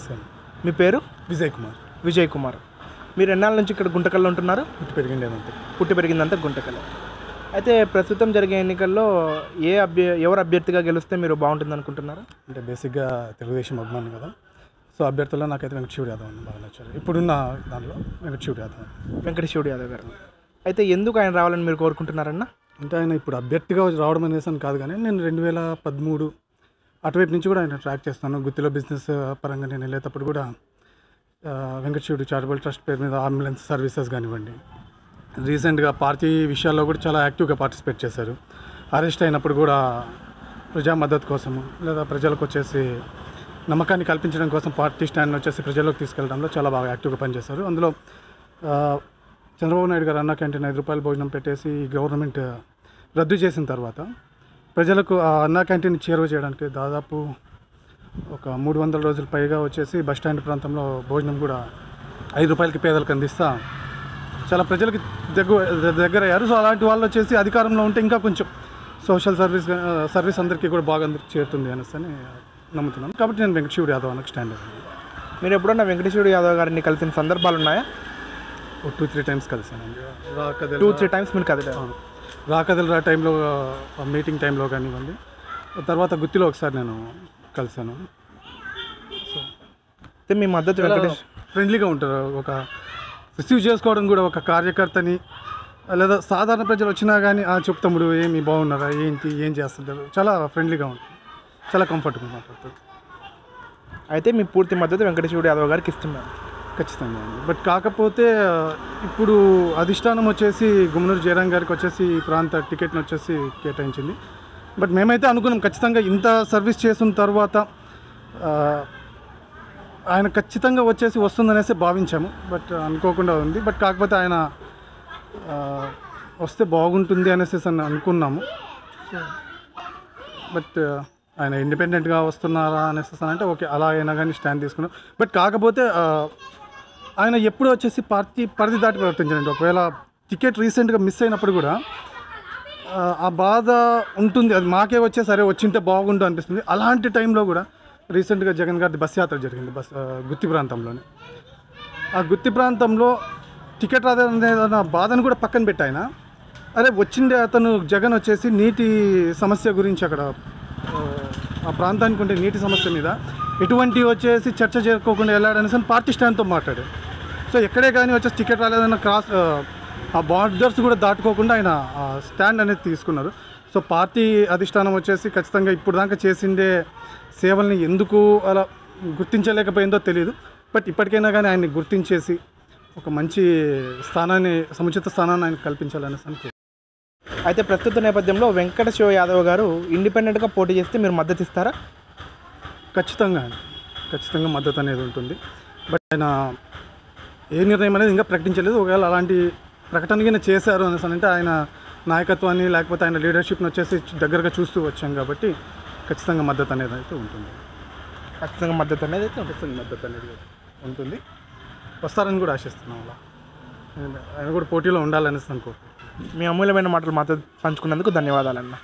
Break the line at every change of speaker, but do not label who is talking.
నమస్తే.
మీ పేరు?
విజయ్ కుమార్.
విజయ్ కుమార్. మీరు ఎన్నాళ్ళ నుంచి ఇక్కడ గుంటకల్లో ఉంటున్నారు?
పుట్టి
పెరిగిందంతా గుంటకల్లో. అయితే ప్రస్తుతం జరిగే ఎన్నికల్లో ఎవరు అభ్యర్థిగా గెలిస్తే మీరు బాగుంటుంది అనుకుంటున్నారు?
అంటే బేసిక్గా తెలుగుదేశం అభిమాని కదా, సో అభ్యర్థుల్లో నాకైతే వెంకటశివుడు యాదవ్ అని బాగా నచ్చారు. ఇప్పుడున్న దానిలో
వెంకటశివుడు యాదవ్ గారు. అయితే ఎందుకు ఆయన రావాలని మీరు కోరుకుంటున్నారన్న?
అంటే ఆయన ఇప్పుడు అభ్యర్థిగా రావడం అనేసి అని కాదు, కానీ నేను 2013 అటువైపు నుంచి కూడా ఆయన ట్రాక్ చేస్తాను. గుత్తిలో బిజినెస్ పరంగా నేను వెళ్ళేటప్పుడు కూడా వెంకటశివుడు చారిటబుల్ ట్రస్ట్ పేరు మీద అంబులెన్స్ సర్వీసెస్ కానివ్వండి, రీసెంట్గా పార్టీ విషయాల్లో కూడా చాలా యాక్టివ్గా పార్టిసిపేట్ చేశారు. అరెస్ట్ అయినప్పుడు కూడా ప్రజా మద్దతు కోసము లేదా ప్రజలకు వచ్చేసి నమ్మకాన్ని కల్పించడం కోసం పార్టీ స్టాండ్ని వచ్చేసి ప్రజల్లోకి తీసుకెళ్ళడంలో చాలా బాగా యాక్టివ్గా పనిచేశారు. అందులో చంద్రబాబు నాయుడు గారు అన్న క్యాంటీన్ ₹5 భోజనం పెట్టేసి గవర్నమెంట్ రద్దు చేసిన తర్వాత ప్రజలకు ఆ అన్నా క్యాంటీన్ చేరువ చేయడానికి దాదాపు ఒక 300 రోజుల పైగా వచ్చేసి బస్టాండ్ ప్రాంతంలో భోజనం కూడా ₹5కి పేదలకు అందిస్తా చాలా ప్రజలకి దగ్గర అయ్యారు. సో అలాంటి వాళ్ళు వచ్చేసి అధికారంలో ఉంటే ఇంకా కొంచెం సోషల్ సర్వీస్ అందరికీ కూడా బాగా చేరుతుంది అనేసి అని నమ్ముతున్నాను. కాబట్టి నేను వెంకటశివుడు యాదవ్ అన్నకు స్టాండ్ అయ్యాను.
మీరు ఎప్పుడన్నా వెంకటశివుడు యాదవ్ గారిని కలిసిన సందర్భాలు ఉన్నాయా?
2-3 టైమ్స్ కలిసానండి.
2-3 టైమ్స్ మీరు కదిలారు?
రాకదల టైంలో, మీటింగ్ టైంలో కానివ్వండి, తర్వాత గుత్తిలో ఒకసారి నేను కలిసాను.
సో మీ మద్దతు
ఫ్రెండ్లీగా ఉంటారు. ఒక రిసీవ్ చేసుకోవడం కూడా ఒక కార్యకర్తని లేదా సాధారణ ప్రజలు వచ్చినా కానీ చెప్తాముడు ఏమి బాగున్నారా, ఏం చేస్తుంటారు, చాలా ఫ్రెండ్లీగా ఉంటుంది, చాలా కంఫర్ట్గా మాట్లాడుతుంది.
అయితే మీ పూర్తి మద్దతు వెంకటశివుడు యాదవ్ గారికి ఇస్తున్నారు?
ఖచ్చితంగా అండి. బట్ కాకపోతే ఇప్పుడు అధిష్టానం వచ్చేసి గుమ్మనూరు జయరాం గారికి వచ్చేసి ఈ ప్రాంత టికెట్ని వచ్చేసి కేటాయించింది. బట్ మేమైతే అనుకున్నాం ఖచ్చితంగా ఇంత సర్వీస్ చేసిన తర్వాత ఆయన ఖచ్చితంగా వచ్చేసి వస్తుందనేసి భావించాము. బట్ అనుకోకుండా ఉంది. బట్ కాకపోతే ఆయన వస్తే బాగుంటుంది అనేసి అనుకున్నాము. బట్ ఆయన ఇండిపెండెంట్గా వస్తున్నారా అనేసి అంటే ఓకే, అలా అయినా కానీ స్టాండ్ తీసుకున్నాం. బట్ కాకపోతే ఆయన ఎప్పుడు వచ్చేసి పార్టీ పరిధి దాటి ప్రవర్తించండి. ఒకవేళ టికెట్ రీసెంట్గా మిస్ అయినప్పుడు కూడా ఆ బాధ ఉంటుంది. అది మాకే వచ్చే సరే వచ్చింటే బాగుండు అనిపిస్తుంది. అలాంటి టైంలో కూడా రీసెంట్గా జగన్ గారి బస్ యాత్ర జరిగింది గుత్తి ప్రాంతంలోనే. ఆ గుత్తి ప్రాంతంలో టికెట్ రాదన్న బాధను కూడా పక్కన పెట్టి ఆయన అరే వచ్చిండే అతను జగన్ వచ్చేసి నీటి సమస్య గురించి అక్కడ ఆ ప్రాంతానికి ఉండే నీటి సమస్య మీద ఎటువంటి వచ్చేసి చర్చ చేసుకోకుండా వెళ్ళాడనేసి పార్టీ స్టాండ్తో మాట్లాడాడు. సో ఎక్కడే కానీ వచ్చేసి టికెట్ రాలేదన్న ఆ బార్డర్స్ కూడా దాటుకోకుండా ఆయన స్టాండ్ అనేది తీసుకున్నారు. సో పార్టీ అధిష్టానం వచ్చేసి ఖచ్చితంగా ఇప్పుడు దాకా చేసిండే సేవల్ని ఎందుకు అలా గుర్తించలేకపోయిందో తెలియదు. బట్ ఇప్పటికైనా కానీ ఆయన్ని గుర్తించేసి ఒక మంచి స్థానాన్ని, సముచిత స్థానాన్ని ఆయన కల్పించాలనేసి అనుకో.
అయితే ప్రస్తుత నేపథ్యంలో వెంకటశివ యాదవ్ గారు ఇండిపెండెంట్గా పోటీ చేస్తే మీరు మద్దతు ఇస్తారా?
ఖచ్చితంగా మద్దతు అనేది ఉంటుంది. బట్ ఆయన ఏ నిర్ణయం అనేది ఇంకా ప్రకటించలేదు. ఒకవేళ అలాంటి ప్రకటనగా చేశారు అనేసి అంటే ఆయన నాయకత్వాన్ని లేకపోతే ఆయన లీడర్షిప్ని వచ్చేసి దగ్గరగా చూస్తూ వచ్చాం కాబట్టి ఖచ్చితంగా మద్దతు అనేది అయితే ఉంటుంది.
మద్దతు అనేది
ఉంటుంది. వస్తారని కూడా ఆశిస్తున్నాం. అలా ఆయన కూడా పోటీలో ఉండాలనేసి అనుకో.
మీ అమూల్యమైన మాటలు మాతో పంచుకున్నందుకు ధన్యవాదాలన్న.